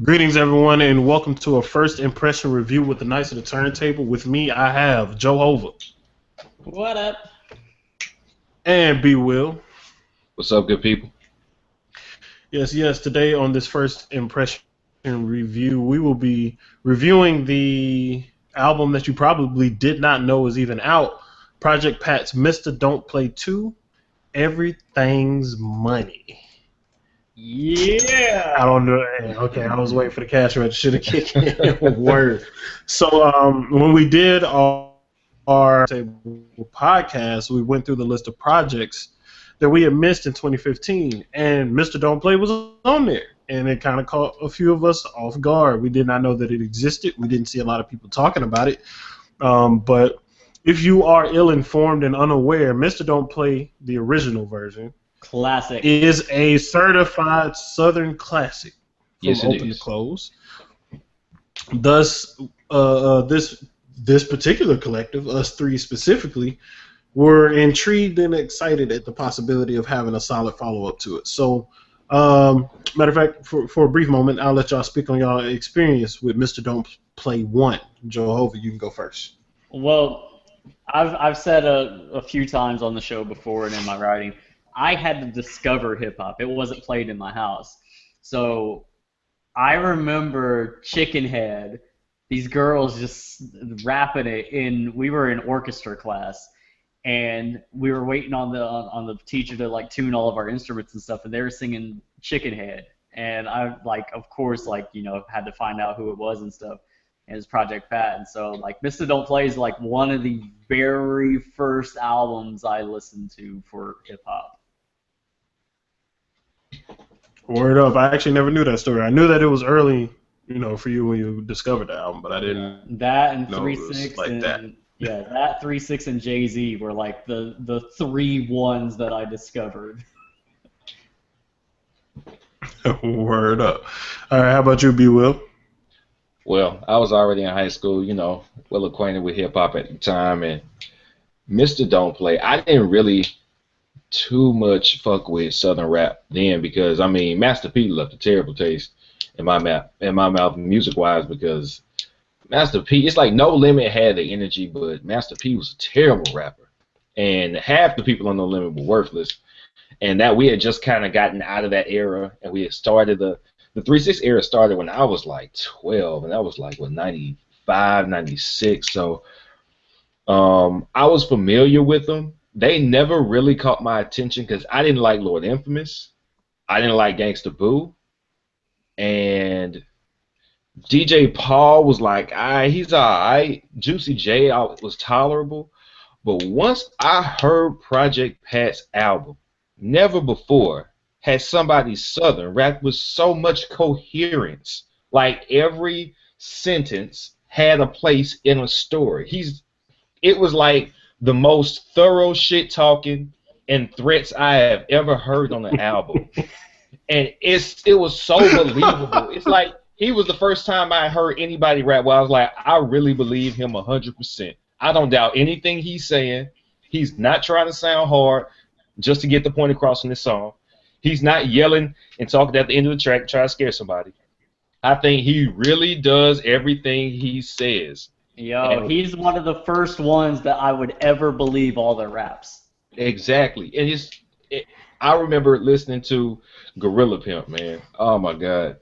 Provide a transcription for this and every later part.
Greetings, everyone, and welcome to a first impression review with the Knights of the Turntable. With me, I have Joe Hova What up? and B. Will. What's up, good people? Yes. Today on this first impression review, we will be reviewing the album that you probably did not know was even out. Project Pat's Mr. Don't Play 2, Everythang's Money. Yeah. I don't know. Okay, I was waiting for the cash register to kick in. Word. So when we did our table podcast, we went through the list of projects that we had missed in 2015, and Mr. Don't Play was on there, and it kind of caught a few of us off guard. We did not know that it existed. We didn't see a lot of people talking about it. But if you are ill-informed and unaware, Mr. Don't Play, the original version, Classic. is a certified Southern classic from Yes, it open is. to close. Thus, this particular collective, us three specifically, were intrigued and excited at the possibility of having a solid follow-up to it. So, matter of fact, for a brief moment, I'll let y'all speak on y'all experience with Mr. Don't Play 1. Joe Hova, you can go first. Well, I've said a few times on the show before and in my writing, I had to discover hip hop. It wasn't played in my house. So I remember Chicken Head, these girls just rapping it we were in orchestra class, and we were waiting on the teacher to like tune all of our instruments and stuff, and they were singing Chicken Head, and I of course had to find out who it was and stuff, and it's Project Pat, and so Mr. Don't Play is like one of the very first albums I listened to for hip hop. Word up. I actually never knew that story. I knew that it was early, for you when you discovered the album, but I didn't That and know it 3 was 6 like and that. yeah, that 3 6 and Jay-Z were like the three ones that I discovered. Word up. All right, how about you, B. Will? Well, I was already in high school, well acquainted with hip hop at the time, and Mr. Don't Play, I didn't really too much fuck with Southern rap then because Master P left a terrible taste in my mouth music wise because Master P, it's like No Limit had the energy, but Master P was a terrible rapper, and half the people on No Limit were worthless, and that we had just kind of gotten out of that era, and we had started the 3-6 era started when I was like 12, and that was like 95, 96. So I was familiar with them. They never really caught my attention because I didn't like Lord Infamous, I didn't like Gangsta Boo, and DJ Paul was like, he's alright. Juicy J was tolerable, but once I heard Project Pat's album, never before had somebody Southern rap with so much coherence. Like every sentence had a place in a story. It was like the most thorough shit talking and threats I have ever heard on an album. And it was so believable. It's like he was the first time I heard anybody rap where I was like, I really believe him 100%. I don't doubt anything he's saying. He's not trying to sound hard just to get the point across in this song. He's not yelling and talking at the end of the track to try to scare somebody. I think he really does everything he says. Yo, he's one of the first ones that I would ever believe all their raps. Exactly. And I remember listening to Gorilla Pimp, man. Oh my God.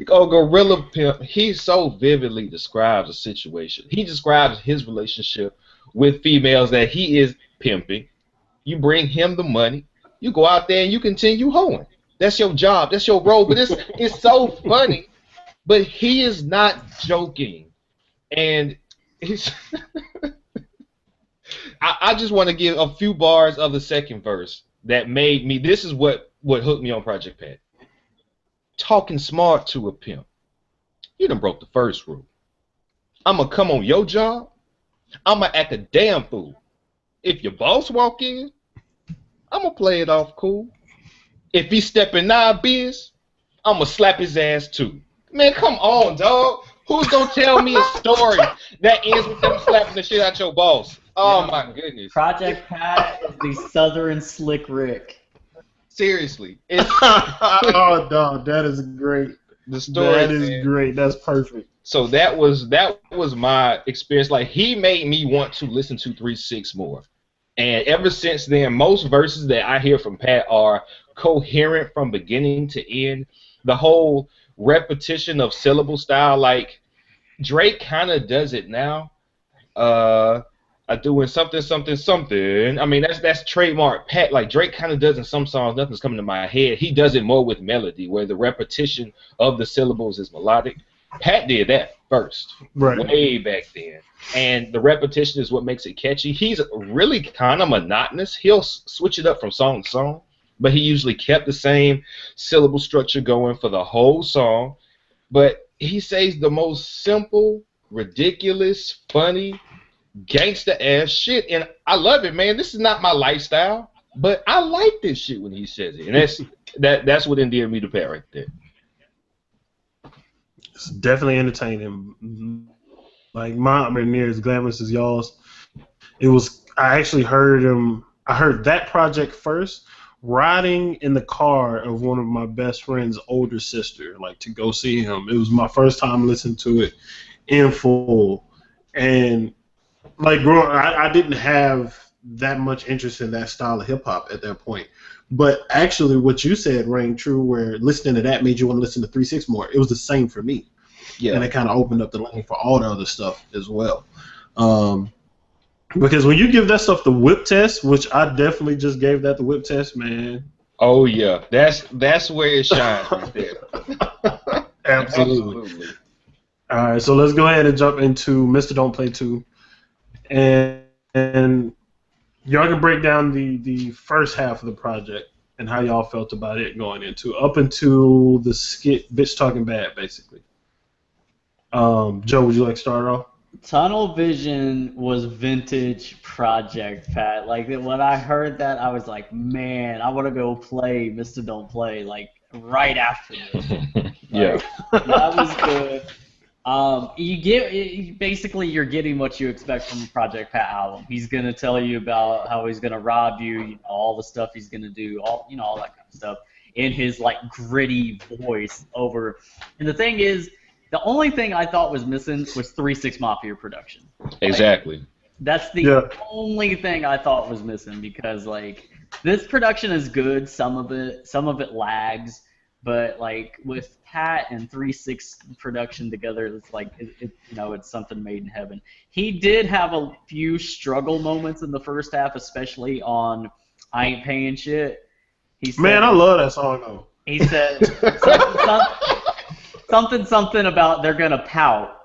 Oh, Gorilla Pimp, he so vividly describes a situation. He describes his relationship with females that he is pimping. You bring him the money, you go out there and you continue hoeing. That's your job, that's your role. But it's so funny. But he is not joking. And he's I just want to give a few bars of the second verse that made me. This is what hooked me on Project Pat. Talking smart to a pimp. You done broke the first rule. I'ma come on your job. I'ma act a damn fool. If your boss walk in, I'ma play it off cool. If he step in our biz, I'ma slap his ass too. Man, come on, dog. Who's gonna tell me a story that ends with them slapping the shit out your boss? Oh my goodness. Project Pat is the Southern Slick Rick. Seriously, it's Oh no, that is great. the story. That is Man. great. That's perfect. So that was my experience. Like he made me want to listen to 3-6 more. And ever since then, most verses that I hear from Pat are coherent from beginning to end. The whole repetition of syllable style, like Drake kind of does it now. I doing something, something, something. I mean, that's trademark Pat. Like Drake kind of does in some songs. Nothing's coming to my head. He does it more with melody, where the repetition of the syllables is melodic. Pat did that first, Right. way back then, and the repetition is what makes it catchy. He's really kind of monotonous. He'll switch it up from song to song, but he usually kept the same syllable structure going for the whole song. But he says the most simple, ridiculous, funny, gangster ass shit, and I love it, man. This is not my lifestyle, but I like this shit when he says it, and that's what endeared me to Pat right there. It's definitely entertaining. Like my near as glamorous as y'all's. It was. I actually heard him. I heard that project first, riding in the car of one of my best friend's older sister, like to go see him. It was my first time listening to it in full, and like growing, I didn't have that much interest in that style of hip hop at that point. But actually, what you said rang true. Where listening to that made you want to listen to 3-6 more. It was the same for me, Yeah, and it kind of opened up the lane for all the other stuff as well. Because when you give that stuff the whip test, which I definitely just gave that the whip test, man. oh yeah, that's where it shines right there. Absolutely. Absolutely. All right, so let's go ahead and jump into Mr. Don't Play 2. And y'all can break down the first half of the project and how y'all felt about it going into up until the skit Bitch Talking Bad, basically. Joe, would you like to start off? Tunnel Vision was vintage Project Pat. Like when I heard that, I was like, man, I want to go play Mr. Don't Play like right after this. Yeah. That was good. Basically you're getting what you expect from a Project Pat album. He's gonna tell you about how he's gonna rob you, all the stuff he's gonna do, all that kind of stuff in his like gritty voice over. And the thing is, the only thing I thought was missing was 3-6 Mafia production. Exactly. Like, that's the only thing I thought was missing because like this production is good, some of it lags, but like with Pat and 3-6 production together, it's like it's something made in heaven. He did have a few struggle moments in the first half, especially on I Ain't Paying Shit. He said, man, I love that song though. He said something about they're gonna pout,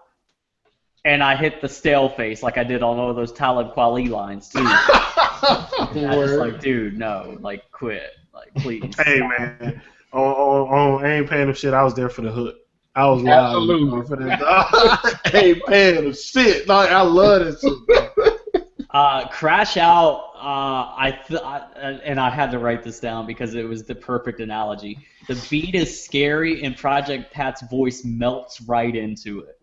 and I hit the stale face like I did on all those Talib Kweli lines too. I was like, dude, no, like quit, like please. Hey man, on ain't paying him shit. I was there for the hook. I was loud for that. I ain't paying him shit. Like, I love this shit. Crash Out. And I had to write this down because it was the perfect analogy. The beat is scary, and Project Pat's voice melts right into it.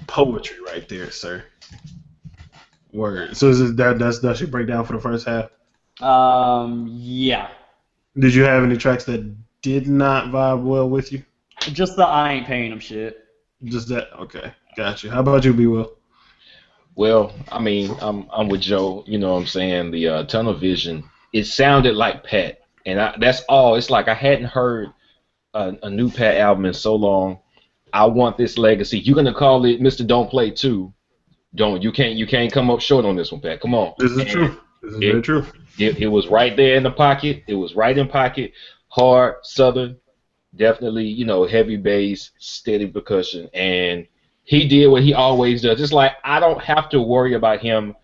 Poetry right there, sir. Word. So is it that's your breakdown for the first half? Yeah. Did you have any tracks that did not vibe well with you? Just the I Ain't Paying Him shit. Just that? Okay. Got you. How about you, B. Will? Well, I mean, I'm with Joe. You know what I'm saying? The Tunnel Vision, it sounded like Pat, and that's all. It's like I hadn't heard a new Pat album in so long. I want this legacy. You're gonna call it Mr. Don't Play 2. You can't come up short on this one, Pat. Come on. This is true. This is very true. It was right there in the pocket. It was right in pocket. Hard, southern, definitely, heavy bass, steady percussion, and he did what he always does. It's like I don't have to worry about him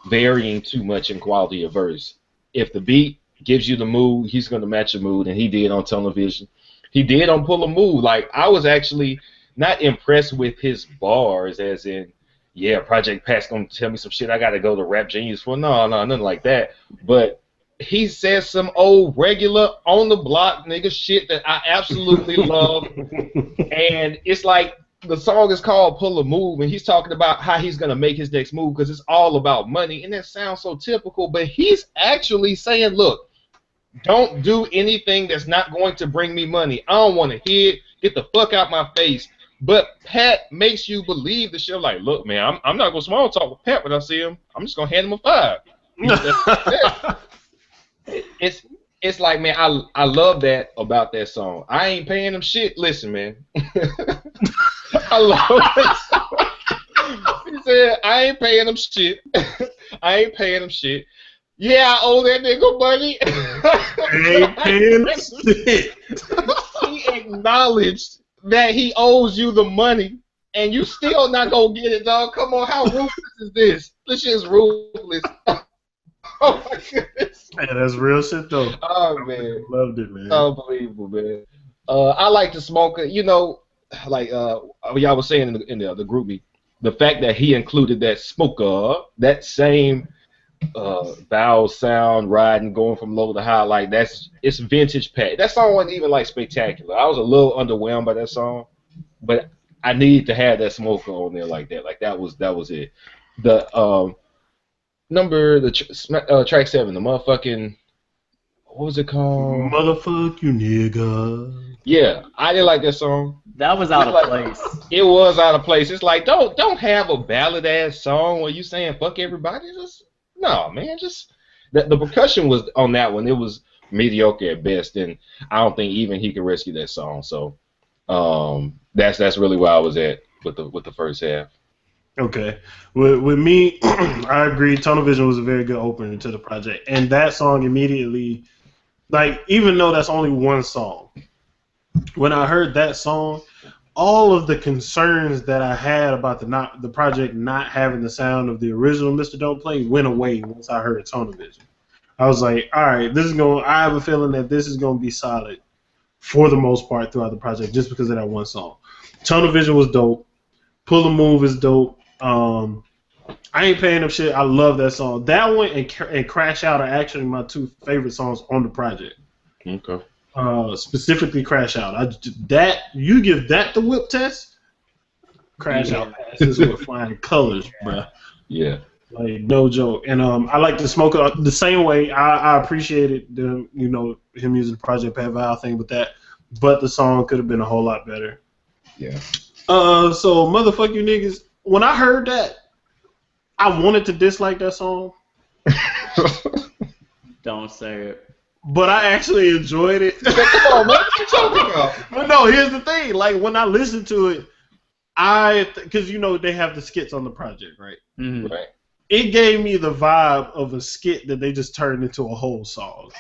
varying too much in quality of verse. If the beat gives you the mood, he's going to match your mood, and he did on Tunnel Vision. He did on Pull a Move. Like, I was actually not impressed with his bars, as in, yeah, Project Pat's going to tell me some shit I got to go to Rap Genius for. No, nothing like that. But he says some old regular on the block nigga shit that I absolutely love. And it's like the song is called Pull a Move, and he's talking about how he's going to make his next move because it's all about money. And that sounds so typical, but he's actually saying, look, Don't do anything that's not going to bring me money. I don't want to hear it. Get the fuck out my face. But Pat makes you believe the shit. Like, look, man, I'm not gonna small talk with Pat when I see him. I'm just gonna hand him a five. It's it's like, man, I love that about that song. I ain't paying him shit. Listen, man, I love that song. He said, I ain't paying him shit. I ain't paying him shit. Yeah, I owe that nigga money. Ain't paying shit. He acknowledged that he owes you the money, and you still not gonna get it, dog. Come on, how ruthless is this? This shit is ruthless. Oh my goodness. Man, that's real shit though. Oh man, Loved it, man. unbelievable, man. I like to smoke it. You know, like y'all was saying in the group me, the fact that he included that smoker, that same vowel sound riding going from low to high, like it's vintage Pat. That song wasn't even like spectacular. I was a little underwhelmed by that song, but I needed to have that smoker on there like that. Like that was it. The track 7, the motherfucking, what was it called? Motherfuck you, nigga. Yeah, I didn't like that song. That was out of place. It was out of place. It's like don't have a ballad ass song where you saying fuck everybody. Just no, man. Just the percussion was on that one. It was mediocre at best, and I don't think even he could rescue that song. So that's really where I was at with the first half. Okay. With me, I agree. Tunnel Vision was a very good opener to the project. And that song immediately, like, even though that's only one song, when I heard that song, all of the concerns that I had about the project not having the sound of the original Mr. Don't Play went away once I heard Tunnel Vision. I was like, all right, I have a feeling that this is going to be solid for the most part throughout the project just because of that one song. Tunnel Vision was dope. Pull the Move is dope. I ain't paying them shit. I love that song. That one and Crash Out are actually my two favorite songs on the project. Okay. Specifically Crash Out. You give that the whip test. Crash Out passes with flying colors, bro. Yeah. Like no joke. And I like to smoke it the same way. I appreciated him using the Project Pat Val thing with that, but the song could have been a whole lot better. Yeah. So motherfuck you niggas. When I heard that, I wanted to dislike that song. Don't say it. But I actually enjoyed it. Come on, man. What you talking about? But no, here's the thing. Like when I listened to it, because they have the skits on the project, right? Mm-hmm. Right. It gave me the vibe of a skit that they just turned into a whole song.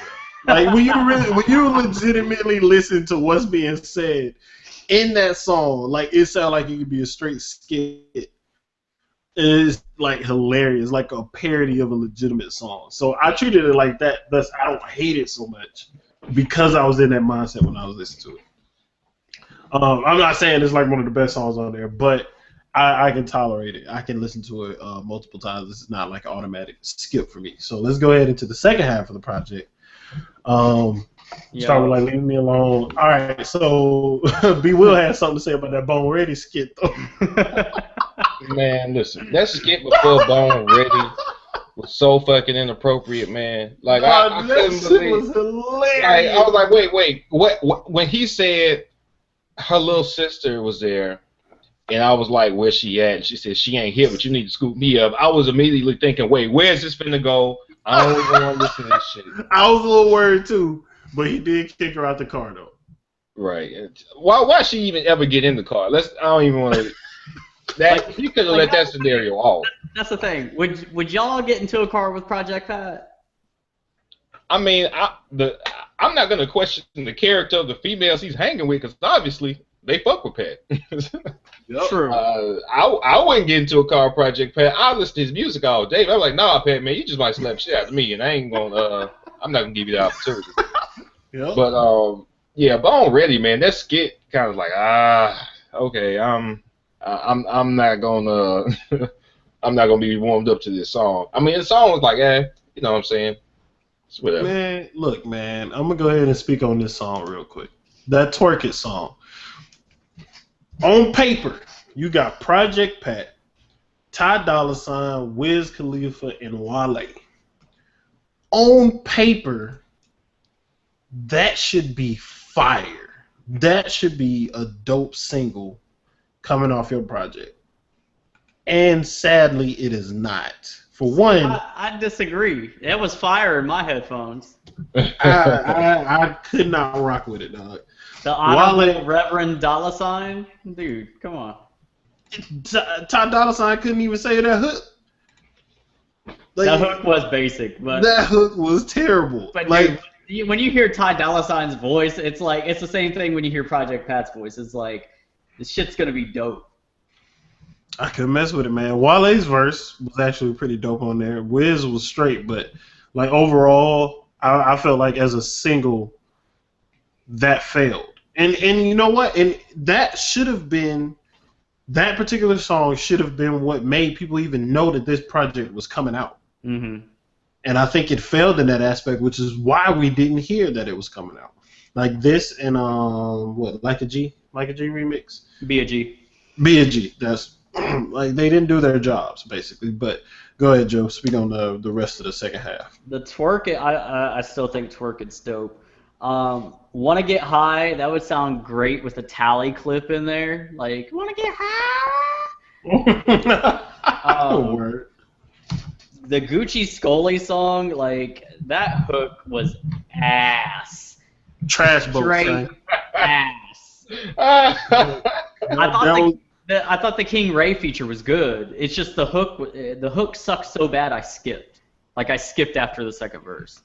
Like when you legitimately listen to what's being said in that song, like it sounded like it could be a straight skit. It's like hilarious, like a parody of a legitimate song. So I treated it like that. Thus, I don't hate it so much because I was in that mindset when I was listening to it. I'm not saying it's like one of the best songs on there, but I can tolerate it. I can listen to it multiple times. This is not like an automatic skip for me. So let's go ahead into the second half of the project. Start with like leaving me alone. All right, so B Will has something to say about that Bone Ready skit though. Man, listen, that skit before Bone Ready was so fucking inappropriate, man. Like I couldn't believe. Was hilarious. I was like, wait, what? When he said her little sister was there, and I was like, where's she at? And she said she ain't here, but you need to scoop me up. I was immediately thinking, wait, where's this finna go? I don't even want to listen to this shit. I was a little worried too, but he did kick her out the car though. Right. Why she even ever get in the car? I don't even want to. You could have let that scenario off. That's the thing. Would y'all get into a car with Project Pat? I mean, I'm not gonna question the character of the females he's hanging with because obviously they fuck with Pat. Yep. True. I wouldn't get into a car with Project Pat. I listen to his music all day. I'm like, nah, Pat, man, you just might slap shit out of me, and I'm not gonna give you the opportunity. Yep. But yeah, Bone Ready, man, that skit kind of like okay, I'm not gonna I'm not gonna be warmed up to this song. I mean, the song was like, you know what I'm saying? It's whatever. Man, look, man, I'm gonna go ahead and speak on this song real quick. That Twerk It song. On paper, you got Project Pat, Ty Dolla $ign, Wiz Khalifa, and Wale. On paper, that should be fire. That should be a dope single coming off your project. And sadly, it is not. For See, one, I disagree. It was fire in my headphones. I could not rock with it, dog. The Honorable Wale, Reverend Dollar Sign? Dude, come on. Ty Dolla Sign couldn't even say that hook. Like, That hook was basic, but that hook was terrible. but Like, dude, when you hear Ty Dolla Sign's voice, it's like it's the same thing when you hear Project Pat's voice. It's like this shit's gonna be dope. I couldn't mess with it, man. Wale's verse was actually pretty dope on there. Wiz was straight, but like overall, I felt like as a single, that failed. And you know what? And that should have been that particular song should have been what made people even know that this project was coming out. Mm-hmm. And I think it failed in that aspect, which is why we didn't hear that it was coming out. Like this and Like a G remix. Be a G. Be a G. That's like they didn't do their jobs basically. But go ahead, Joe. Speak on the rest of the second half. The twerk, I still think twerk is dope. Want to get high? That would sound great with a tally clip in there. Like, want to get high? Word. The Gucci Scully song, like that hook was ass. Trash boat. Straight ass. I thought the King Ray feature was good. It's just the hook sucked so bad I skipped. Like I skipped after the second verse.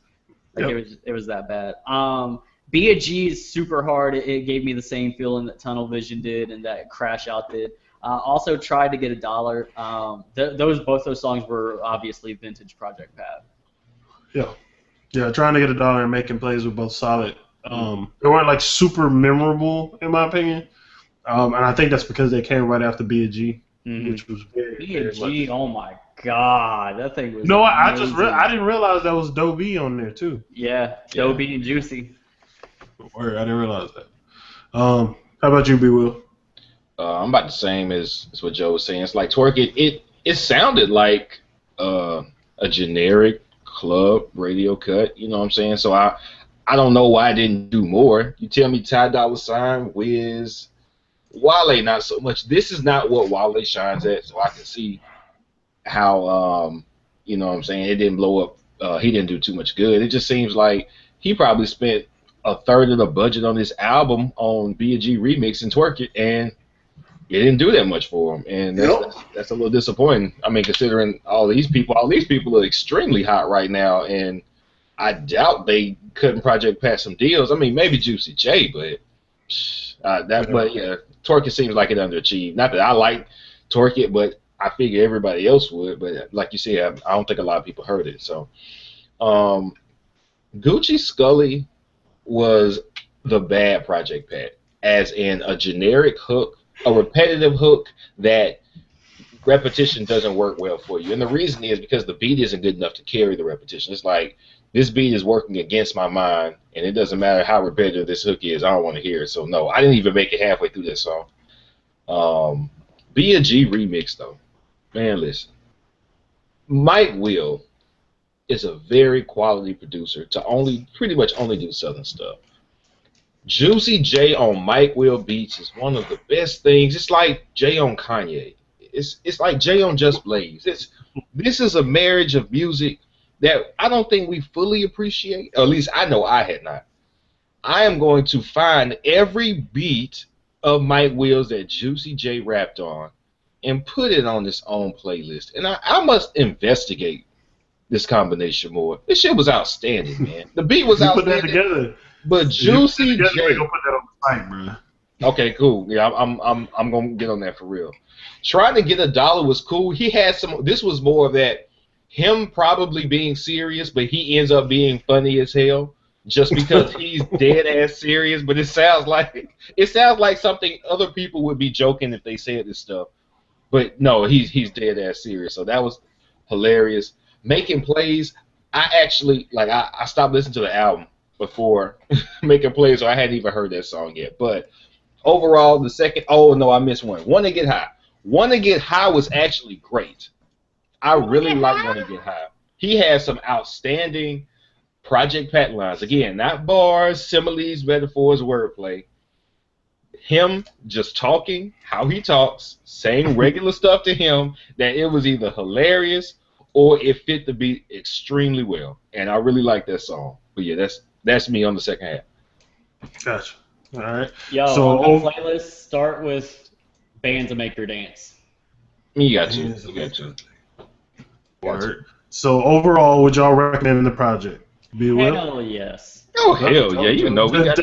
Like it was that bad. Be a G is super hard. It gave me the same feeling that Tunnel Vision did and that Crash Out did. Also tried to get a dollar. Both those songs were obviously vintage Project Pat. Yeah, trying to get a dollar and making plays were both solid. They weren't like super memorable in my opinion. And I think that's because they came right after B a G, which was very B a G. Oh my God, that thing was. No, I didn't realize that was Doe B on there too. Yeah, Doe B and Juicy. Word, I didn't realize that. How about you, B Will? I'm about the same as what Joe was saying. It's like twerk it sounded like a generic club radio cut. You know what I'm saying? So I don't know why I didn't do more. You tell me Ty Dolla Sign, Wiz, Wale, not so much. This is not what Wale shines at, so I can see how you know what I'm saying, it didn't blow up. He didn't do too much good. It just seems like he probably spent a third of the budget on this album on B&G Remix and Twerk It, and it didn't do that much for him, and that's a little disappointing. I mean, considering all these people are extremely hot right now, and I doubt they couldn't Project Pat some deals. I mean, maybe Juicy J, but but yeah, Twerk It seems like it underachieved. Not that I like Twerk It, but I figure everybody else would. But like you said, I don't think a lot of people heard it. So, Gucci Scully was the bad Project Pat, as in a generic hook, a repetitive hook that repetition doesn't work well for you. And the reason is because the beat isn't good enough to carry the repetition. It's like, this beat is working against my mind, and it doesn't matter how repetitive this hook is, I don't want to hear it. So no, I didn't even make it halfway through this song. B&G Remix though, man, listen. Mike Will is a very quality producer to pretty much only do Southern stuff. Juicy J on Mike Will beats is one of the best things. It's like J on Kanye. It's like J on Just Blaze. This is a marriage of music that I don't think we fully appreciate. Or at least I know I had not. I am going to find every beat of Mike Will's that Juicy J rapped on and put it on its own playlist. And I must investigate this combination more. This shit was outstanding, man. The beat was outstanding. Put that together. But Juicy J. We're gonna put that on the site, bro. Okay, cool. Yeah, I'm gonna get on that for real. Trying to get a dollar was cool. He had some. This was more of that him probably being serious, but he ends up being funny as hell just because he's dead ass serious. But it sounds like something other people would be joking if they said this stuff. But no, he's dead ass serious. So that was hilarious. Making plays. I actually I stopped listening to the album before Making Plays, so I hadn't even heard that song yet. But overall, the second, oh no, I missed one. Wanna Get High. Wanna Get High was actually great. I really like Wanna Get High. He has some outstanding Project Pat lines. Again, not bars, similes, metaphors, wordplay. Him just talking how he talks, saying regular stuff to him, that it was either hilarious or it fit the beat extremely well. And I really like that song. But yeah, that's me on the second half. Gotcha. All right. Yo, So on that playlist, start with Bands That Make Your Dance. You got to. You got to. Word. So overall, would y'all recommend the project? Be Will? Hell yes. Oh, hell yeah. You know, we got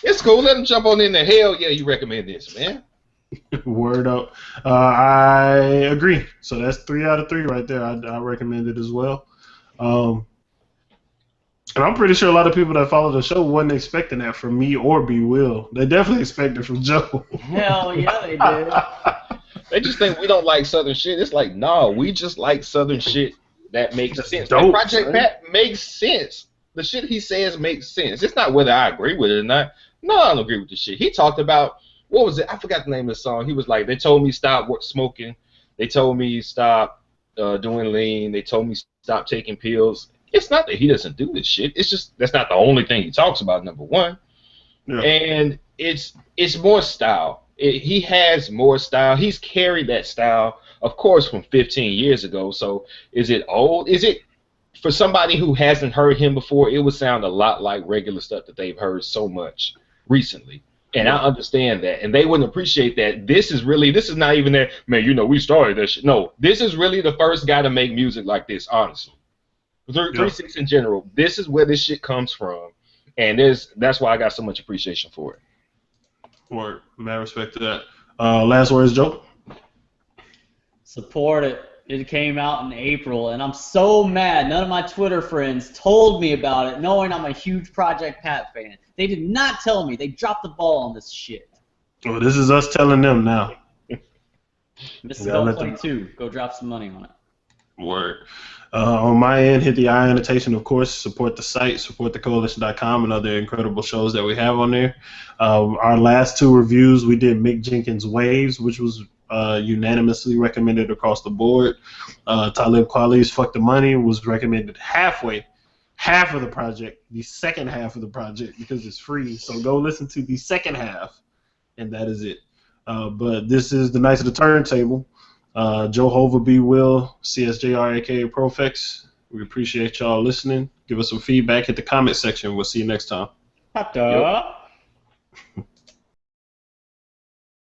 It's cool. Let him jump on in there. Hell yeah, you recommend this, man. Word up. I agree. So that's 3 out of 3 right there. I recommend it as well. And I'm pretty sure a lot of people that follow the show wasn't expecting that from me or B Will. They definitely expected it from Joe. Hell yeah, they did. They just think we don't like Southern shit. It's like, no, we just like Southern shit that makes sense. Dope, like Project man. Pat makes sense. The shit he says makes sense. It's not whether I agree with it or not. No, I don't agree with the shit. He talked about, what was it? I forgot the name of the song. He was like, they told me stop smoking. They told me stop doing lean. They told me stop taking pills. It's not that he doesn't do this shit. It's just that's not the only thing he talks about, number one. Yeah. And it's more style. He has more style. He's carried that style, of course, from 15 years ago. So is it old? Is it, for somebody who hasn't heard him before, it would sound a lot like regular stuff that they've heard so much recently. And I understand that. And they wouldn't appreciate that. This is not even that, man, you know, we started that shit. No, this is really the first guy to make music like this, honestly. 3-6 in general, this is where this shit comes from. And that's why I got so much appreciation for it. Word. Mad respect to that. Last words, Joe? Support it. It came out in April, and I'm so mad. None of my Twitter friends told me about it, knowing I'm a huge Project Pat fan. They did not tell me. They dropped the ball on this shit. Well, this is us telling them now. Mr. Don't Play 2. Go drop some money on it. Word. On my end, hit the eye annotation, of course. Support the site, support thecoalition.com, and other incredible shows that we have on there. Our last 2 reviews, we did Mick Jenkins' Waves, which was unanimously recommended across the board. Talib Kweli's Fuck the Money was recommended half of the project, the second half of the project, because it's free. So go listen to the second half, and that is it. But this is the Knights of the Turntable. Joe Hova, B Will, CSJR, aka Profex. We appreciate y'all listening. Give us some feedback. Hit the comment section. We'll see you next time. Yep.